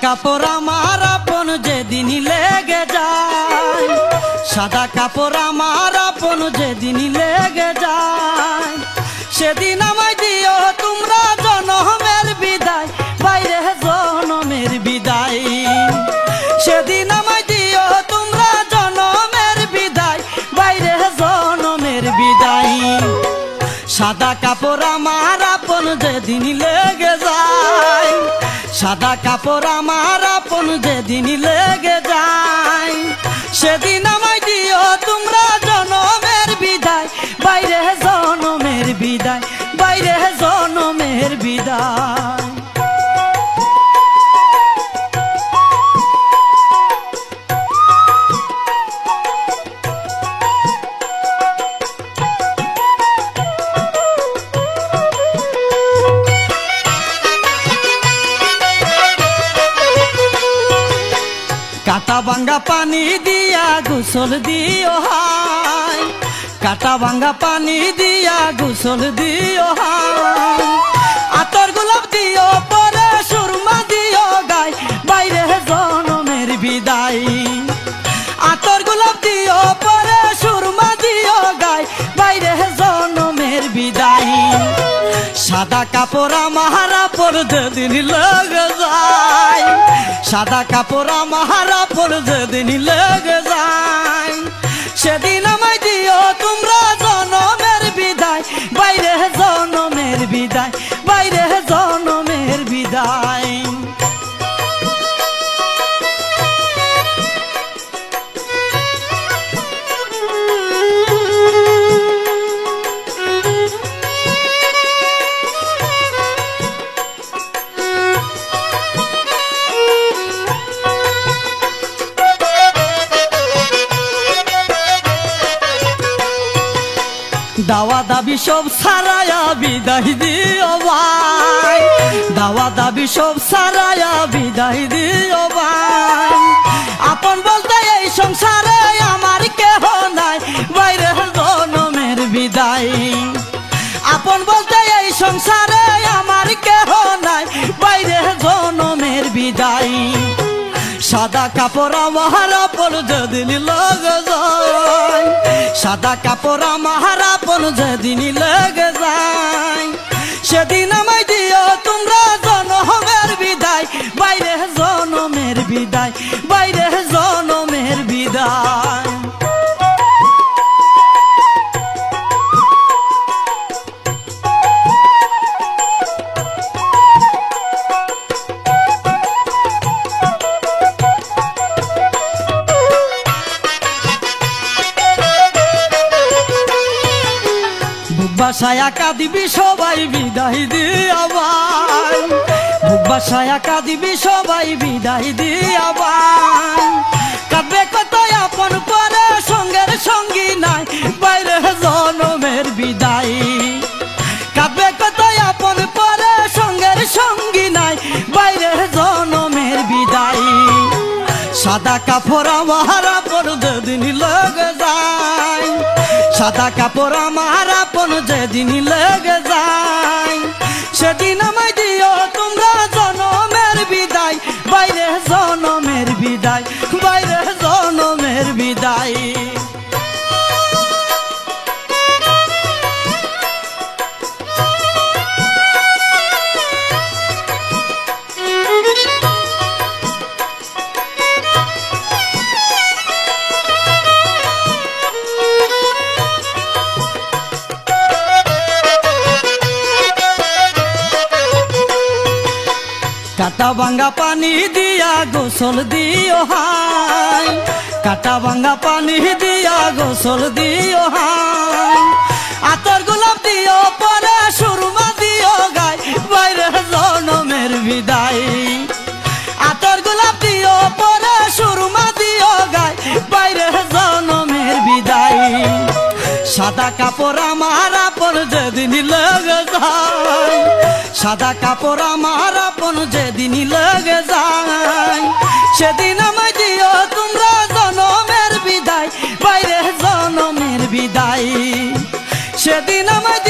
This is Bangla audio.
কাপড় আমার আপন যেদিন লেগে যায়, সাদা কাপড় আমার আপন যেদিন লেগে যায়, সেদিন আমায় দিও তোমরা জনমের বিদায়, বাইরে জনমের বিদায়। সেদিন আমায় দিও তোমরা জনমের বিদায়, বাইরে জনমের বিদায়। সাদা কাপড় আমার আপন যেদিন লেগে যায়, সাদা কাপড় আমার আপন যেদিন লেগে যায়, সেদিন আমায় দিও তোমরা জনমের বিদায়, বাইরে জনমের বিদায়, বাইরে জনমের বিদায়। কাটা ভাঙ্গা পানি দিয়া গোসল দিও হায়, কাটা ভাঙ্গা পানি দিয়া গোসল দিও হায়, আতর গোলাপ দিও পরে সুরমা দিও গায়, বাইরে জনমের বিদায়। আতর গোলাপ দিও পরে সুরমা দিও গায়, বাইরে জনমের বিদায়। সাদা কাপড় আমার আপন যেদিন লেগে যায়, সাদা কাপড় আমার আপন যেদিন লেগে যায়, সেদিন আমায় দিও তোমরা জনমের বিদায়, বাইরে জনমের বিদায়, বাইরে জনমের বিদায়। দাওয়া দাবি সব সারায়া বিদায় দিও ভাই, দাওয়া দাবি সব সারায়া বিদায় দিও ভাই। আপন বলতে এই সংসারে আমার কেহ নাই, বাইরে জনমের বিদায়। আপন বলতে এই সংসারে আমার কেহ নাই, বাইরে জনমের বিদায়। সাদা কাপড় আমার আপন যেদিন লেগে যায়, সাদা কাপড় আমার আপন যেদিন লেগে যায়, সেদিন আমায় দিও তোমরা জনমের বিদায়, বাইরে জনমের বিদায়, বাইরে জনমের বিদায়। বাসায়া কাঁদিবি সবাই বিদায় দিয়া ভাই, বুক বাসায়া কাঁদিবি সবাই বিদায় দিয়া ভাই। কাঁদবে কত আপন পরে সঙ্গের সঙ্গী নাই, বাইরে জনমের বিদায়। কাঁদবে কত আপন পরে সঙ্গের সঙ্গী নাই, বাইরে জনমের বিদায়। সাদা কাপড় আমার আপন যেদিন লেগে যায়, সাদা কাপড় আমার আপন যেদিন লেগে যায়, সেদিন আমায় দিও তোমরা জনমের বিদায়, বাইরে জনমের বিদায়, বাইরে জনমের বিদায়। কাটা ভাঙ্গা পানি দিয়া গোসল দিও হায়, কাটা ভাঙ্গা পানি দিয়া গোসল দিও হায়, আতর গোলাপ দিও পরে সুরমা দিও গায়, বাইরে জনমের বিদায়। আতর গোলাপ দিও পরে সুরমা দিও গায়, বাইরে জনমের বিদায়। সাদা কাপড় আমার আপন যেদিন লেগে যায়, সাদা কাপড় আমার আপন যেদিন লেগে যায়, সেদিন আমায় দিও তোমরা জনমের বিদায়, বাইরে জনমের বিদায়। সেদিন আমায়